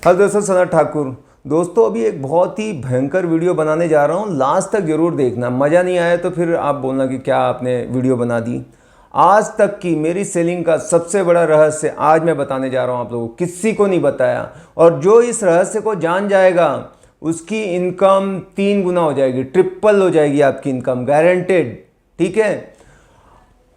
Hello दोस्तों, सना ठाकुर। दोस्तों अभी एक बहुत ही भयंकर वीडियो बनाने जा रहा हूँ, लास्ट तक ज़रूर देखना। मज़ा नहीं आया तो फिर आप बोलना कि क्या आपने वीडियो बना दी। आज तक की मेरी सेलिंग का सबसे बड़ा रहस्य आज मैं बताने जा रहा हूँ आप लोगों को, किसी को नहीं बताया। और जो इस रहस्य को जान जाएगा उसकी इनकम 3 गुना हो जाएगी, ट्रिपल हो जाएगी आपकी इनकम, गारंटेड। ठीक है,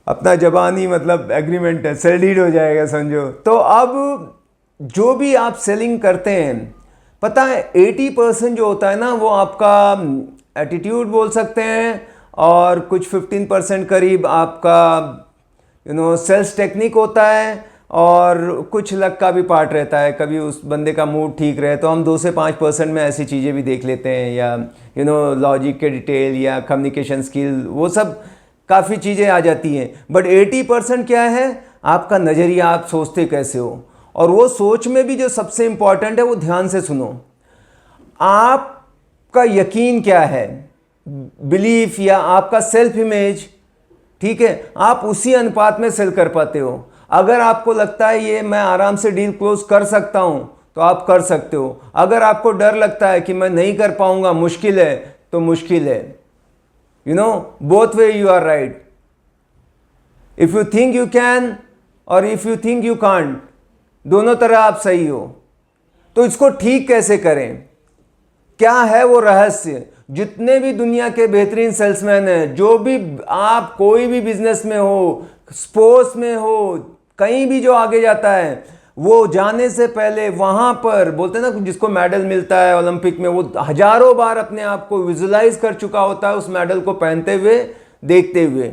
अपना जबानी मतलब एग्रीमेंट है, सेल डीड हो जाएगा समझो। तो अब जो भी आप सेलिंग करते हैं, पता है 80% जो होता है ना वो आपका एटीट्यूड बोल सकते हैं, और कुछ 15% करीब आपका सेल्स टेक्निक होता है, और कुछ लक का भी पार्ट रहता है। कभी उस बंदे का मूड ठीक रहे तो हम 2 से 5% में ऐसी चीज़ें भी देख लेते हैं, या लॉजिक के डिटेल या कम्युनिकेशन स्किल, वो सब काफ़ी चीज़ें आ जाती हैं। बट 80% क्या है, आपका नज़रिया, आप सोचते कैसे हो। और वो सोच में भी जो सबसे इंपॉर्टेंट है वो ध्यान से सुनो, आपका यकीन क्या है, बिलीफ या आपका सेल्फ इमेज। ठीक है, आप उसी अनुपात में सेल कर पाते हो। अगर आपको लगता है ये मैं आराम से डील क्लोज कर सकता हूं तो आप कर सकते हो। अगर आपको डर लगता है कि मैं नहीं कर पाऊंगा, मुश्किल है, तो मुश्किल है। Both way you are right. If you think you can और if you think you can't, दोनों तरह आप सही हो। तो इसको ठीक कैसे करें, क्या है वो रहस्य। जितने भी दुनिया के बेहतरीन सेल्समैन हैं, जो भी आप कोई भी बिजनेस में हो, स्पोर्ट्स में हो, कहीं भी जो आगे जाता है, वो जाने से पहले वहां पर बोलते हैं ना, जिसको मेडल मिलता है ओलंपिक में, वो हजारों बार अपने आप को विजुलाइज कर चुका होता है उस मेडल को पहनते हुए, देखते हुए।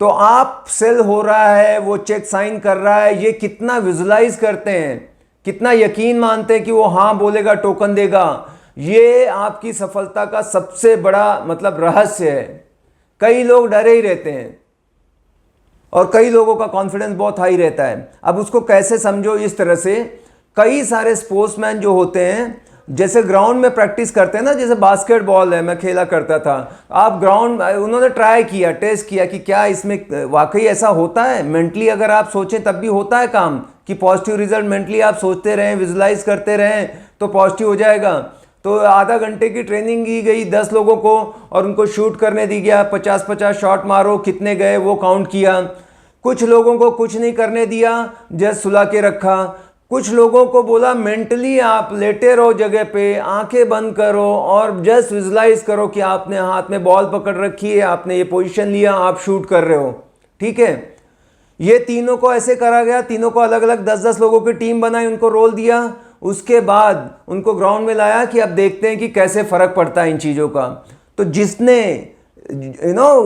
तो आप सेल हो रहा है, वो चेक साइन कर रहा है, ये कितना विजुलाइज करते हैं, कितना यकीन मानते हैं कि वो हाँ बोलेगा, टोकन देगा। ये आपकी सफलता का सबसे बड़ा मतलब रहस्य है। कई लोग डरे ही रहते हैं और कई लोगों का कॉन्फिडेंस बहुत हाई रहता है। अब उसको कैसे समझो, इस तरह से कई सारे स्पोर्ट्समैन जो होते हैं, जैसे ग्राउंड में प्रैक्टिस करते हैं ना, जैसे बास्केटबॉल है, मैं खेला करता था। आप ग्राउंड, उन्होंने ट्राई किया, टेस्ट किया कि क्या इसमें वाकई ऐसा होता है। मेंटली अगर आप सोचें तब भी होता है काम, कि पॉजिटिव रिजल्ट मेंटली आप सोचते रहें, विजुलाइज करते रहें तो पॉजिटिव हो जाएगा। तो आधा घंटे की ट्रेनिंग दी गई 10 लोगों को, और उनको शूट करने दी गया, 50-50 शॉट मारो, कितने गए वो काउंट किया। कुछ लोगों को कुछ नहीं करने दिया, जस्ट सुला के रखा। कुछ लोगों को बोला मेंटली आप लेटे रहो जगह पे, आंखें बंद करो और जस्ट विजुलाइज करो कि आपने हाथ में बॉल पकड़ रखी है, आपने ये पोजीशन लिया, आप शूट कर रहे हो। ठीक है, ये तीनों को ऐसे करा गया, तीनों को अलग अलग 10-10 लोगों की टीम बनाई, उनको रोल दिया। उसके बाद उनको ग्राउंड में लाया कि अब देखते हैं कि कैसे फर्क पड़ता है इन चीज़ों का। तो जिसने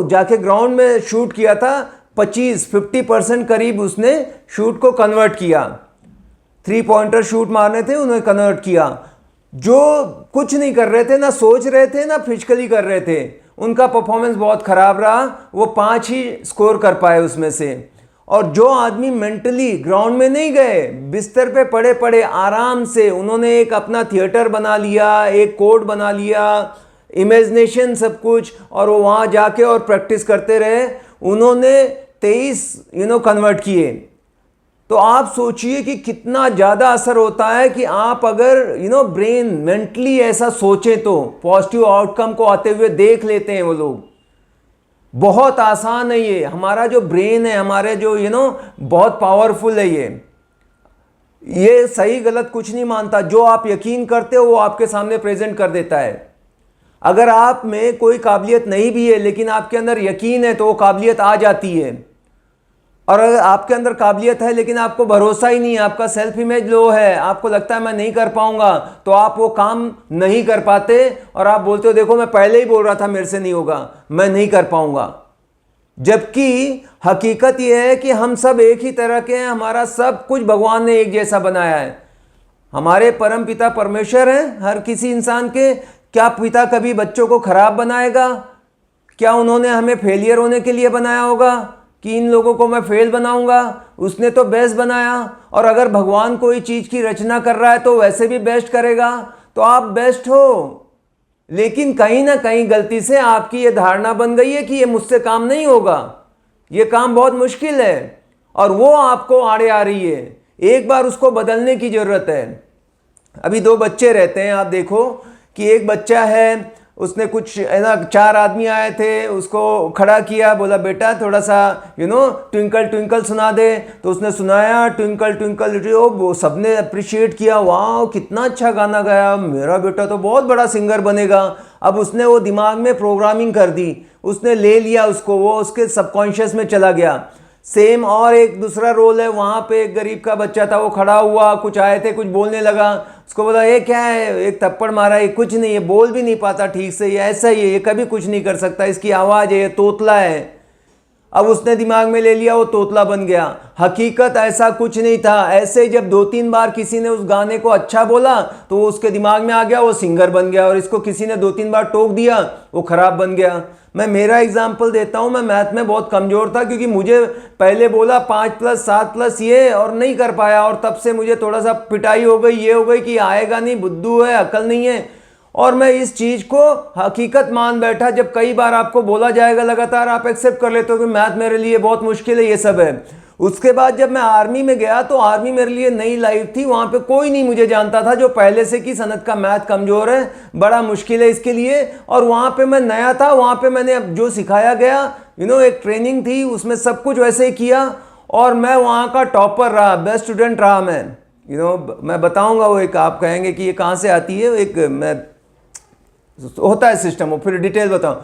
जाके ग्राउंड में शूट किया था, 50% करीब उसने शूट को कन्वर्ट किया। 3 पॉइंटर शूट मारने थे, उन्होंने कन्वर्ट किया। जो कुछ नहीं कर रहे थे, ना सोच रहे थे, ना फिजिकली कर रहे थे, उनका परफॉर्मेंस बहुत खराब रहा। वो 5 ही स्कोर कर पाए उसमें से। और जो आदमी मेंटली ग्राउंड में नहीं गए, बिस्तर पे पड़े पड़े आराम से उन्होंने एक अपना थिएटर बना लिया, एक कोड बना लिया, इमेजिनेशन सब कुछ, और वो वहाँ जाके और प्रैक्टिस करते रहे। उन्होंने 23 कन्वर्ट किए। तो आप सोचिए कि कितना ज़्यादा असर होता है कि आप अगर ब्रेन मेंटली ऐसा सोचें तो पॉजिटिव आउटकम को आते हुए देख लेते हैं वो लोग। बहुत आसान है ये। हमारा जो ब्रेन है, हमारे जो बहुत पावरफुल है ये सही गलत कुछ नहीं मानता। जो आप यकीन करते हो वो आपके सामने प्रेजेंट कर देता है। अगर आप में कोई काबिलियत नहीं भी है लेकिन आपके अंदर यकीन है तो वो काबिलियत आ जाती है। और अगर आपके अंदर काबिलियत है लेकिन आपको भरोसा ही नहीं है, आपका सेल्फ इमेज लो है, आपको लगता है मैं नहीं कर पाऊंगा, तो आप वो काम नहीं कर पाते और आप बोलते हो देखो मैं पहले ही बोल रहा था मेरे से नहीं होगा, मैं नहीं कर पाऊंगा। जबकि हकीकत यह है कि हम सब एक ही तरह के हैं, हमारा सब कुछ भगवान ने एक जैसा बनाया है। हमारे परम पिता परमेश्वर हैं हर किसी इंसान के। क्या पिता कभी बच्चों को खराब बनाएगा? क्या उन्होंने हमें फेलियर होने के लिए बनाया होगा कि इन लोगों को मैं फेल बनाऊंगा? उसने तो बेस्ट बनाया। और अगर भगवान कोई चीज की रचना कर रहा है तो वैसे भी बेस्ट करेगा। तो आप बेस्ट हो, लेकिन कहीं ना कहीं गलती से आपकी ये धारणा बन गई है कि ये मुझसे काम नहीं होगा, ये काम बहुत मुश्किल है, और वो आपको आड़े आ रही है। एक बार उसको बदलने की जरूरत है। अभी दो बच्चे रहते हैं, आप देखो कि एक बच्चा है, उसने कुछ है ना, चार आदमी आए थे, उसको खड़ा किया, बोला बेटा थोड़ा सा ट्विंकल ट्विंकल सुना दे। तो उसने सुनाया ट्विंकल ट्विंकल लिटिल, वो सबने अप्रिशिएट किया, वाह कितना अच्छा गाना गाया, मेरा बेटा तो बहुत बड़ा सिंगर बनेगा। अब उसने वो दिमाग में प्रोग्रामिंग कर दी, उसने ले लिया उसको, वो उसके सबकॉन्शियस में चला गया। सेम और एक दूसरा रोल है, वहाँ पे एक गरीब का बच्चा था, वो खड़ा हुआ, कुछ आए थे, कुछ बोलने लगा, उसको बोला ये क्या है, एक थप्पड़ मारा, ये कुछ नहीं, ये बोल भी नहीं पाता ठीक से, ये ऐसा ही है, ये कभी कुछ नहीं कर सकता, इसकी आवाज़ है, ये तोतला है। अब उसने दिमाग में ले लिया, वो तोतला बन गया। हकीकत ऐसा कुछ नहीं था। ऐसे जब दो तीन बार किसी ने उस गाने को अच्छा बोला तो वो उसके दिमाग में आ गया, वो सिंगर बन गया, और इसको किसी ने दो तीन बार टोक दिया, वो खराब बन गया। मैं मेरा एग्जाम्पल देता हूँ, मैं मैथ में बहुत कमज़ोर था, क्योंकि मुझे पहले बोला 5+7+ ये, और नहीं कर पाया, और तब से मुझे थोड़ा सा पिटाई हो गई, ये हो गई कि आएगा नहीं, बुद्धू है, अकल नहीं है। और मैं इस चीज़ को हकीकत मान बैठा। जब कई बार आपको बोला जाएगा लगातार, आप एक्सेप्ट कर लेते हो कि मैथ मेरे लिए बहुत मुश्किल है, ये सब है। उसके बाद जब मैं आर्मी में गया तो आर्मी मेरे लिए नई लाइफ थी, वहाँ पे कोई नहीं मुझे जानता था, जो पहले से कि सनत का मैथ कमज़ोर है, बड़ा मुश्किल है इसके लिए। और वहाँ पे मैं नया था, वहाँ पे मैंने अब जो सिखाया गया, एक ट्रेनिंग थी, उसमें सब कुछ वैसे ही किया, और मैं वहाँ का टॉपर रहा, बेस्ट स्टूडेंट रहा मैं। मैं बताऊँगा वो एक, आप कहेंगे कि ये कहाँ से आती है, एक मैं होता है सिस्टम, वो फिर डिटेल बताऊं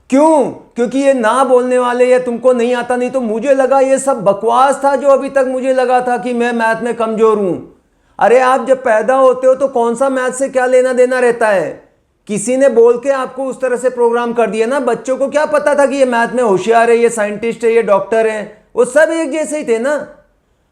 क्यों। क्योंकि ये ना बोलने वाले, या तुमको नहीं आता, नहीं तो मुझे लगा ये सब बकवास था जो अभी तक मुझे लगा था कि मैं मैथ में कमजोर हूं। अरे आप जब पैदा होते हो तो कौन सा मैथ से क्या लेना देना रहता है, किसी ने बोल के आपको उस तरह से प्रोग्राम कर दिया ना। बच्चों को क्या पता था कि ये मैथ में होशियार है, ये साइंटिस्ट है, ये डॉक्टर है, वो सब एक जैसे ही थे ना।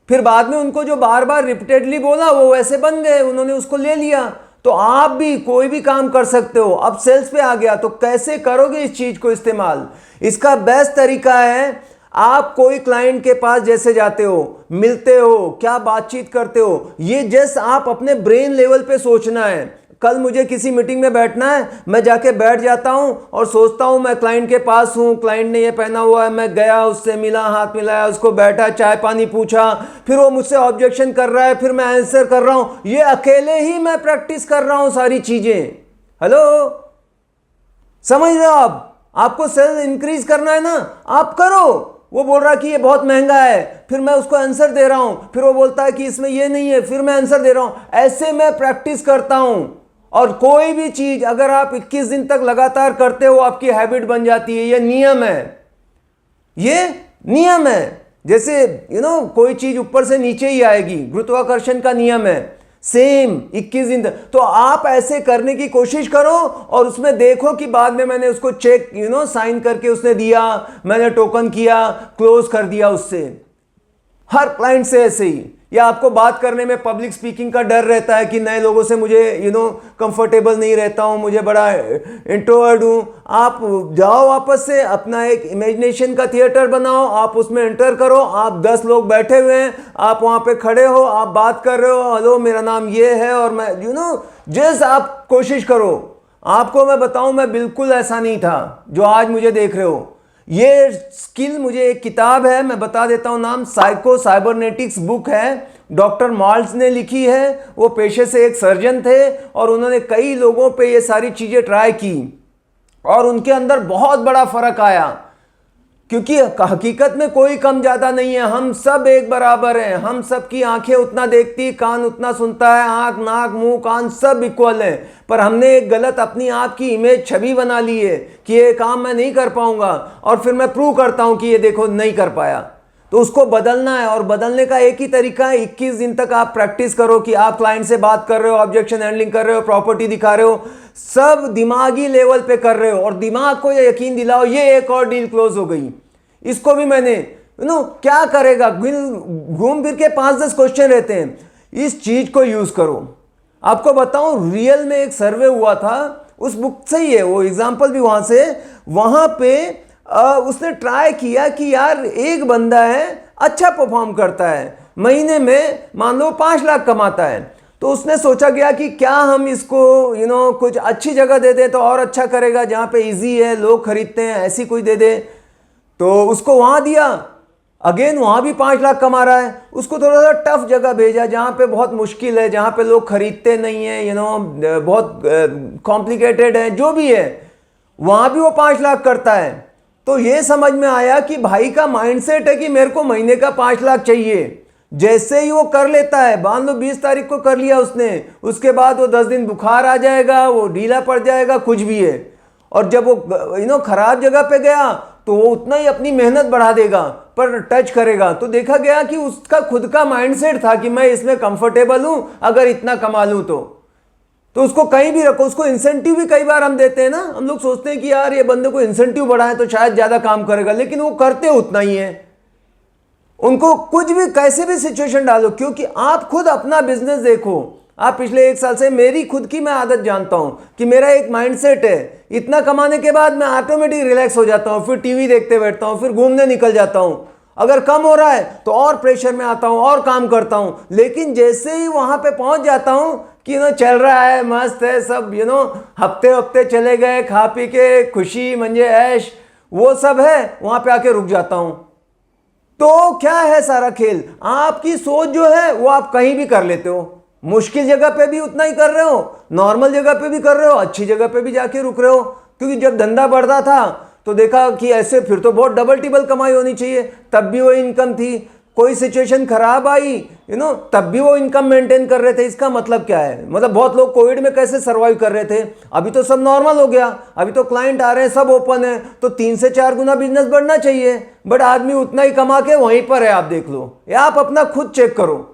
फिर बाद में उनको जो बार बार रिपीटेडली बोला वो वैसे बन गए, उन्होंने उसको ले लिया। तो आप भी कोई भी काम कर सकते हो। अब सेल्स पे आ गया तो कैसे करोगे इस चीज को इस्तेमाल। इसका बेस्ट तरीका है, आप कोई क्लाइंट के पास जैसे जाते हो, मिलते हो, क्या बातचीत करते हो, ये जस्ट आप अपने ब्रेन लेवल पे सोचना है। कल मुझे किसी मीटिंग में बैठना है, मैं जाके बैठ जाता हूं और सोचता हूं मैं क्लाइंट के पास हूं, क्लाइंट ने ये पहना हुआ है, मैं गया, उससे मिला, हाथ मिलाया, उसको बैठा, चाय पानी पूछा, फिर वो मुझसे ऑब्जेक्शन कर रहा है, फिर मैं आंसर कर रहा हूं। ये अकेले ही मैं प्रैक्टिस कर रहा हूं सारी चीजें। हेलो, समझ रहे हो आप? आपको सेल इंक्रीज करना है ना, आप करो। वो बोल रहा कि ये बहुत महंगा है, फिर मैं उसको आंसर दे रहा हूं, फिर वो बोलता है कि इसमें ये नहीं है, फिर मैं आंसर दे रहा हूं। ऐसे मैं प्रैक्टिस करता हूं। और कोई भी चीज अगर आप 21 दिन तक लगातार करते हो, आपकी हैबिट बन जाती है। ये नियम है, ये नियम है। जैसे कोई चीज ऊपर से नीचे ही आएगी, गुरुत्वाकर्षण का नियम है। सेम 21 दिन तक तो आप ऐसे करने की कोशिश करो, और उसमें देखो कि बाद में मैंने उसको चेक साइन करके उसने दिया, मैंने टोकन किया, क्लोज कर दिया उससे। हर क्लाइंट से ऐसे ही। या आपको बात करने में पब्लिक स्पीकिंग का डर रहता है कि नए लोगों से मुझे कंफर्टेबल नहीं रहता हूं, मुझे बड़ा इंट्रोवर्ट हूं। आप जाओ, वापस से अपना एक इमेजिनेशन का थिएटर बनाओ, आप उसमें एंटर करो, आप 10 लोग बैठे हुए हैं, आप वहां पे खड़े हो, आप बात कर रहे हो, हेलो मेरा नाम ये है, और मैं जस्ट आप कोशिश करो। आपको मैं बताऊं, मैं बिल्कुल ऐसा नहीं था जो आज मुझे देख रहे हो। ये स्किल मुझे एक किताब है, मैं बता देता हूं नाम, साइको साइबरनेटिक्स बुक है, डॉक्टर मार्ल्स ने लिखी है। वो पेशे से एक सर्जन थे, और उन्होंने कई लोगों पे ये सारी चीजें ट्राई की, और उनके अंदर बहुत बड़ा फर्क आया। क्योंकि हकीकत में कोई कम ज्यादा नहीं है, हम सब एक बराबर हैं। हम सब की आंखें उतना देखती, कान उतना सुनता है, आंख नाक मुंह कान सब इक्वल है। पर हमने एक गलत अपनी आप की इमेज छवि बना ली है कि ये काम मैं नहीं कर पाऊंगा, और फिर मैं प्रूव करता हूं कि ये देखो नहीं कर पाया। तो उसको बदलना है, और बदलने का एक ही तरीका है, 21 दिन तक आप प्रैक्टिस करो कि आप क्लाइंट से बात कर रहे हो, ऑब्जेक्शन हैंडलिंग कर रहे हो, प्रॉपर्टी दिखा रहे हो, सब दिमागी लेवल पे कर रहे हो, और दिमाग को ये यकीन दिलाओ ये एक और डील क्लोज हो गई। इसको भी मैंने क्या करेगा, घूम फिर के 5-10 क्वेश्चन रहते हैं, इस चीज को यूज करो। आपको बताऊं, रियल में एक सर्वे हुआ था, उस बुक से ही है वो एग्जाम्पल भी, वहां पे उसने ट्राई किया कि यार एक बंदा है, अच्छा परफॉर्म करता है, महीने में मान लो 5 लाख कमाता है। तो उसने सोचा गया कि क्या हम इसको कुछ अच्छी जगह दे दें तो और अच्छा करेगा, जहाँ पे इजी है, लोग खरीदते हैं, ऐसी कोई दे दे। तो उसको वहाँ दिया। अगेन वहाँ भी 5 लाख कमा रहा है, उसको थोड़ा सा टफ जगह भेजा जहाँ पे बहुत मुश्किल है, जहाँ पे लोग खरीदते नहीं हैं, बहुत कॉम्प्लिकेटेड है, जो भी है, वहाँ भी वो 5 लाख करता है। तो ये समझ में आया कि भाई का माइंडसेट है कि मेरे को महीने का 5 लाख चाहिए। जैसे ही वो कर लेता है, मान लो 20 तारीख को कर लिया उसने, उसके बाद वो 10 दिन बुखार आ जाएगा, वो ढीला पड़ जाएगा, कुछ भी है, और जब वो खराब जगह पे गया तो वो उतना ही अपनी मेहनत बढ़ा देगा, पर टच करेगा तो देखा गया कि उसका खुद का माइंडसेट था कि मैं इसमें कंफर्टेबल हूं, अगर इतना कमा लूं तो उसको कहीं भी रखो। उसको इंसेंटिव भी कई बार हम देते हैं ना, हम लोग सोचते हैं कि यार ये बंदे को इंसेंटिव बढ़ाए तो शायद ज्यादा काम करेगा, लेकिन वो करते उतना ही है। उनको कुछ भी कैसे भी सिचुएशन डालो, क्योंकि आप खुद अपना बिजनेस देखो। आप पिछले 1 साल से, मेरी खुद की मैं आदत जानता हूं कि मेरा एक माइंडसेट है, इतना कमाने के बाद मैं ऑटोमेटिक रिलैक्स हो जाता हूं, फिर टीवी देखते बैठता हूं, फिर घूमने निकल जाता हूं। अगर कम हो रहा है तो और प्रेशर में आता हूं और काम करता हूं, लेकिन जैसे ही वहां पे पहुंच जाता हूं कि चल रहा है, मस्त है सब, हफ्ते हफ्ते चले गए, खा पी के खुशी मंजे ऐश वो सब है, वहां पे आके रुक जाता हूं। तो क्या है सारा खेल, आपकी सोच जो है वो आप कहीं भी कर लेते हो। मुश्किल जगह पे भी उतना ही कर रहे हो, नॉर्मल जगह पे भी कर रहे हो, अच्छी जगह पे भी जाके रुक रहे हो। क्योंकि जब धंधा बढ़ता था तो देखा कि ऐसे फिर तो बहुत डबल टिबल कमाई होनी चाहिए, तब भी वो इनकम थी। कोई सिचुएशन खराब आई तब भी वो इनकम मेंटेन कर रहे थे। इसका मतलब क्या है, मतलब बहुत लोग कोविड में कैसे सर्वाइव कर रहे थे, अभी तो सब नॉर्मल हो गया, अभी तो क्लाइंट आ रहे हैं, सब ओपन है, तो 3 से 4 गुना बिजनेस बढ़ना चाहिए, बट आदमी उतना ही कमा के वहीं पर है। आप देख लो या आप अपना खुद चेक करो।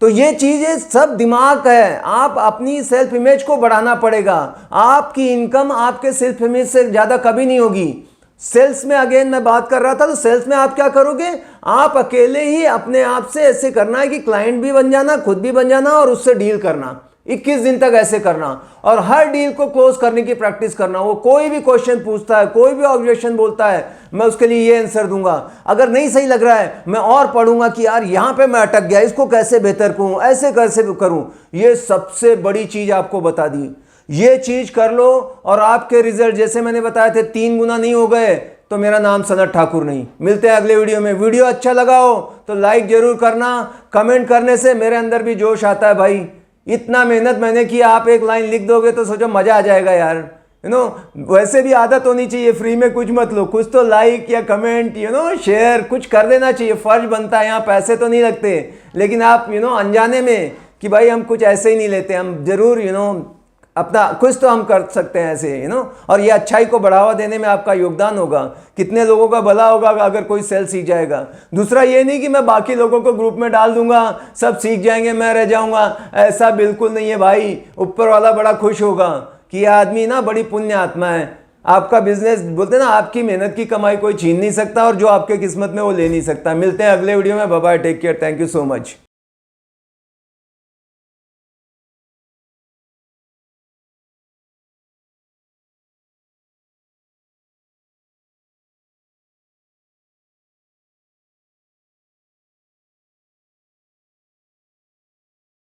तो ये चीजें सब दिमाग है, आप अपनी सेल्फ इमेज को बढ़ाना पड़ेगा। आपकी इनकम आपके सेल्फ इमेज से ज्यादा कभी नहीं होगी। सेल्स में अगेन मैं बात कर रहा था, तो सेल्स में आप क्या करोगे, आप अकेले ही अपने आप से ऐसे करना है कि क्लाइंट भी बन जाना, खुद भी बन जाना, और उससे डील करना 21 दिन तक ऐसे करना, और हर डील को क्लोज करने की प्रैक्टिस करना। वो कोई भी क्वेश्चन पूछता है, कोई भी ऑब्जेक्शन बोलता है, मैं उसके लिए ये आंसर दूंगा। अगर नहीं सही लग रहा है मैं और पढ़ूंगा कि यार यहां पे मैं अटक गया, इसको कैसे बेहतर करूं, ऐसे कैसे करूं। ये सबसे बड़ी चीज आपको बता दी, ये चीज कर लो और आपके रिजल्ट जैसे मैंने बताए थे 3 गुना नहीं हो गए तो मेरा नाम सनत ठाकुर नहीं। मिलते हैं अगले वीडियो में। वीडियो अच्छा लगा हो तो लाइक जरूर करना, कमेंट करने से मेरे अंदर भी जोश आता है। भाई इतना मेहनत मैंने की, आप एक लाइन लिख दोगे तो सोचो मजा आ जाएगा यार। वैसे भी आदत होनी चाहिए, फ्री में कुछ मत लो, कुछ तो लाइक या कमेंट शेयर कुछ कर देना चाहिए, फर्ज बनता है। यहाँ पैसे तो नहीं लगते, लेकिन आप अनजाने में कि भाई हम कुछ ऐसे ही नहीं लेते, हम जरूर अपना कुछ तो हम कर सकते हैं ऐसे और ये अच्छाई को बढ़ावा देने में आपका योगदान होगा। कितने लोगों का भला होगा अगर कोई सेल सीख जाएगा। दूसरा ये नहीं कि मैं बाकी लोगों को ग्रुप में डाल दूंगा, सब सीख जाएंगे, मैं रह जाऊंगा, ऐसा बिल्कुल नहीं है भाई। ऊपर वाला बड़ा खुश होगा कि ये आदमी बड़ी पुण्य आत्मा है। आपका बिजनेस बोलते ना, आपकी मेहनत की कमाई कोई छीन नहीं सकता, और जो आपके किस्मत में वो ले नहीं सकता। मिलते हैं अगले वीडियो में। Bye bye, take care, thank you so much.